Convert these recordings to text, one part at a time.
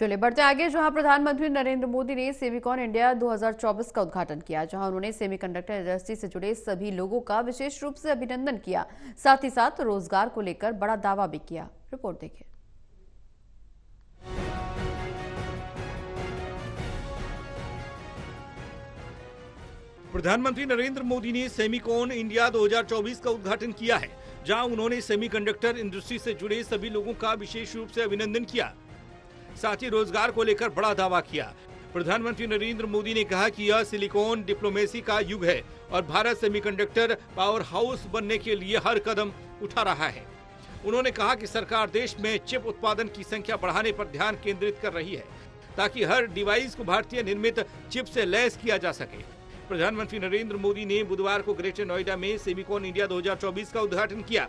चलिए बढ़ते आगे, जहां प्रधानमंत्री नरेंद्र मोदी ने सेमिकॉन इंडिया 2024 का उद्घाटन किया, जहां उन्होंने सेमीकंडक्टर इंडस्ट्री से जुड़े सभी लोगों का विशेष रूप से अभिनंदन किया। साथ ही साथ रोजगार को लेकर बड़ा दावा भी किया। रिपोर्ट देखिए। प्रधानमंत्री नरेंद्र मोदी ने सेमिकॉन इंडिया 2024 का उद्घाटन किया है, जहां उन्होंने सेमीकंडक्टर इंडस्ट्री से जुड़े सभी लोगों का विशेष रूप से अभिनंदन किया। साथ ही रोजगार को लेकर बड़ा दावा किया। प्रधानमंत्री नरेंद्र मोदी ने कहा कि यह सिलिकॉन डिप्लोमेसी का युग है और भारत सेमीकंडक्टर पावर हाउस बनने के लिए हर कदम उठा रहा है। उन्होंने कहा कि सरकार देश में चिप उत्पादन की संख्या बढ़ाने पर ध्यान केंद्रित कर रही है, ताकि हर डिवाइस को भारतीय निर्मित चिप से लैस किया जा सके। प्रधानमंत्री नरेंद्र मोदी ने बुधवार को ग्रेटर नोएडा में सेमिकॉन इंडिया 2024 का उद्घाटन किया।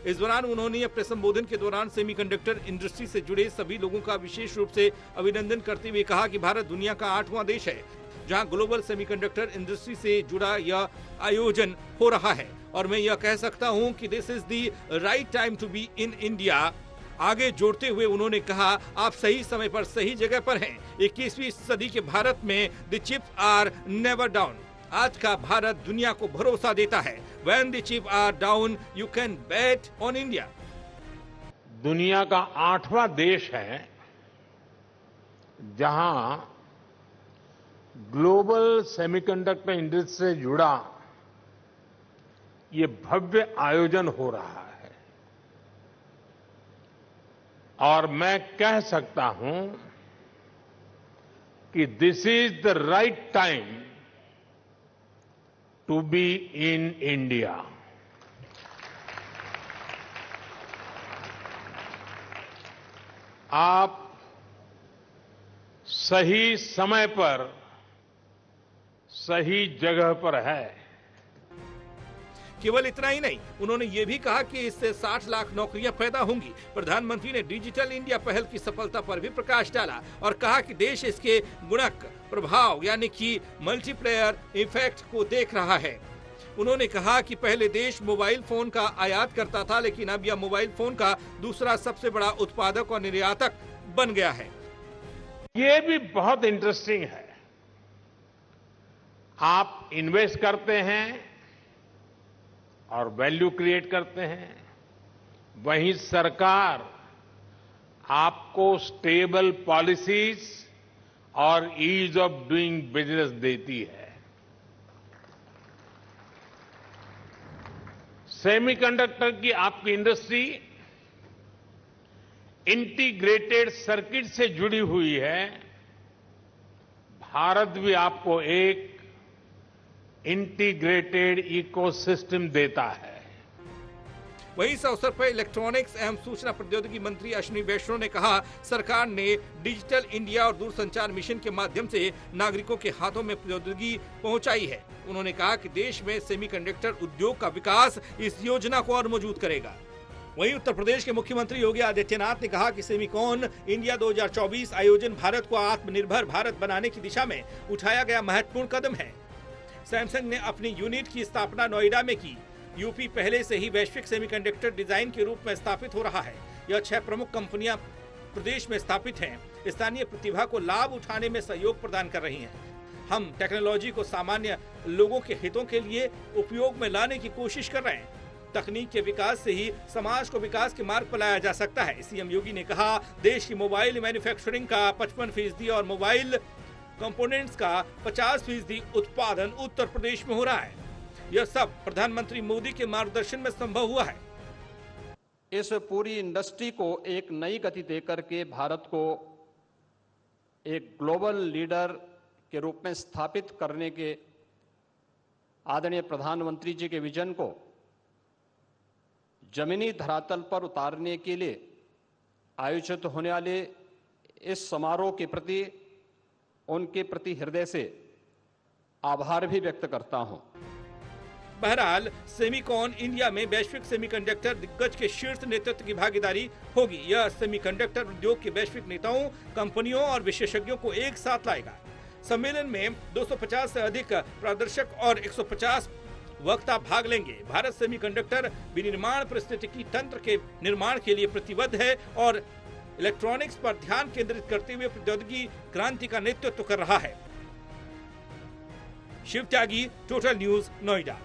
इस दौरान उन्होंने अपने संबोधन के दौरान सेमीकंडक्टर इंडस्ट्री से जुड़े सभी लोगों का विशेष रूप से अभिनंदन करते हुए कहा कि भारत दुनिया का 8वां देश है जहां ग्लोबल सेमीकंडक्टर इंडस्ट्री से जुड़ा यह आयोजन हो रहा है, और मैं यह कह सकता हूं कि this is the right time to be in India. आगे जोड़ते हुए उन्होंने कहा, आप सही समय पर सही जगह पर हैं। 21वीं सदी के भारत में the chips are never down. आज का भारत दुनिया को भरोसा देता है। When the chips are down, you can bet on India. दुनिया का 8वां देश है जहां ग्लोबल सेमीकंडक्टर इंडस्ट्री से जुड़ा ये भव्य आयोजन हो रहा है, और मैं कह सकता हूं कि this is the right time to be in India. आप सही समय पर सही जगह पर है। केवल इतना ही नहीं, उन्होंने ये भी कहा कि इससे 60 लाख नौकरियां पैदा होंगी। प्रधानमंत्री ने डिजिटल इंडिया पहल की सफलता पर भी प्रकाश डाला और कहा कि देश इसके गुणक प्रभाव यानी कि मल्टीप्लेयर इफेक्ट को देख रहा है। उन्होंने कहा कि पहले देश मोबाइल फोन का आयात करता था, लेकिन अब यह मोबाइल फोन का दूसरा सबसे बड़ा उत्पादक और निर्यातक बन गया है। ये भी बहुत इंटरेस्टिंग है। आप इन्वेस्ट करते हैं और वैल्यू क्रिएट करते हैं, वहीं सरकार आपको स्टेबल पॉलिसीज और ईज ऑफ डूइंग बिजनेस देती है। सेमीकंडक्टर की आपकी इंडस्ट्री इंटीग्रेटेड सर्किट से जुड़ी हुई है। भारत भी आपको एक इंटीग्रेटेड इकोसिस्टम देता है। वहीं इस अवसर पर इलेक्ट्रॉनिक्स एवं सूचना प्रौद्योगिकी मंत्री अश्विनी वैष्णव ने कहा, सरकार ने डिजिटल इंडिया और दूरसंचार मिशन के माध्यम से नागरिकों के हाथों में प्रौद्योगिकी पहुंचाई है। उन्होंने कहा कि देश में सेमीकंडक्टर उद्योग का विकास इस योजना को और मजबूत करेगा। वहीं उत्तर प्रदेश के मुख्यमंत्री योगी आदित्यनाथ ने कहा कि सेमिकॉन इंडिया 2024 आयोजन भारत को आत्मनिर्भर भारत बनाने की दिशा में उठाया गया महत्वपूर्ण कदम है। सैमसंग ने अपनी यूनिट की स्थापना नोएडा में की। यूपी पहले से ही वैश्विक सेमीकंडक्टर डिजाइन के रूप में स्थापित हो रहा है। यह 6 प्रमुख कंपनियां प्रदेश में स्थापित हैं, स्थानीय प्रतिभा को लाभ उठाने में सहयोग प्रदान कर रही हैं। हम टेक्नोलॉजी को सामान्य लोगों के हितों के लिए उपयोग में लाने की कोशिश कर रहे हैं। तकनीक के विकास से ही समाज को विकास के मार्ग पर लाया जा सकता है। सीएम योगी ने कहा, देश की मोबाइल मैन्युफैक्चरिंग का 55% और मोबाइल कंपोनेंट्स का 50% उत्पादन उत्तर प्रदेश में हो रहा है। यह सब प्रधानमंत्री मोदी के मार्गदर्शन में संभव हुआ है। इस पूरी इंडस्ट्री को एक नई गति देकर के भारत को एक ग्लोबल लीडर के रूप में स्थापित करने के आदरणीय प्रधानमंत्री जी के विजन को जमीनी धरातल पर उतारने के लिए आयोजित होने वाले इस समारोह के प्रति उनके प्रति हृदय से आभार भी व्यक्त करता हूं। बहरहाल सेमिकॉन इंडिया में वैश्विक सेमीकंडक्टर दिग्गज के शीर्ष नेतृत्व की भागीदारी होगी। यह सेमीकंडक्टर उद्योग के वैश्विक नेताओं, कंपनियों और विशेषज्ञों को एक साथ लाएगा। सम्मेलन में 250 से अधिक प्रदर्शक और 150 वक्ता भाग लेंगे। भारत सेमीकंडक्टर विनिर्माण पारिस्थितिकी तंत्र के निर्माण के लिए प्रतिबद्ध है और इलेक्ट्रॉनिक्स पर ध्यान केंद्रित करते हुए प्रौद्योगिकी क्रांति का नेतृत्व कर रहा है। शिव त्यागी, टोटल न्यूज, नोएडा।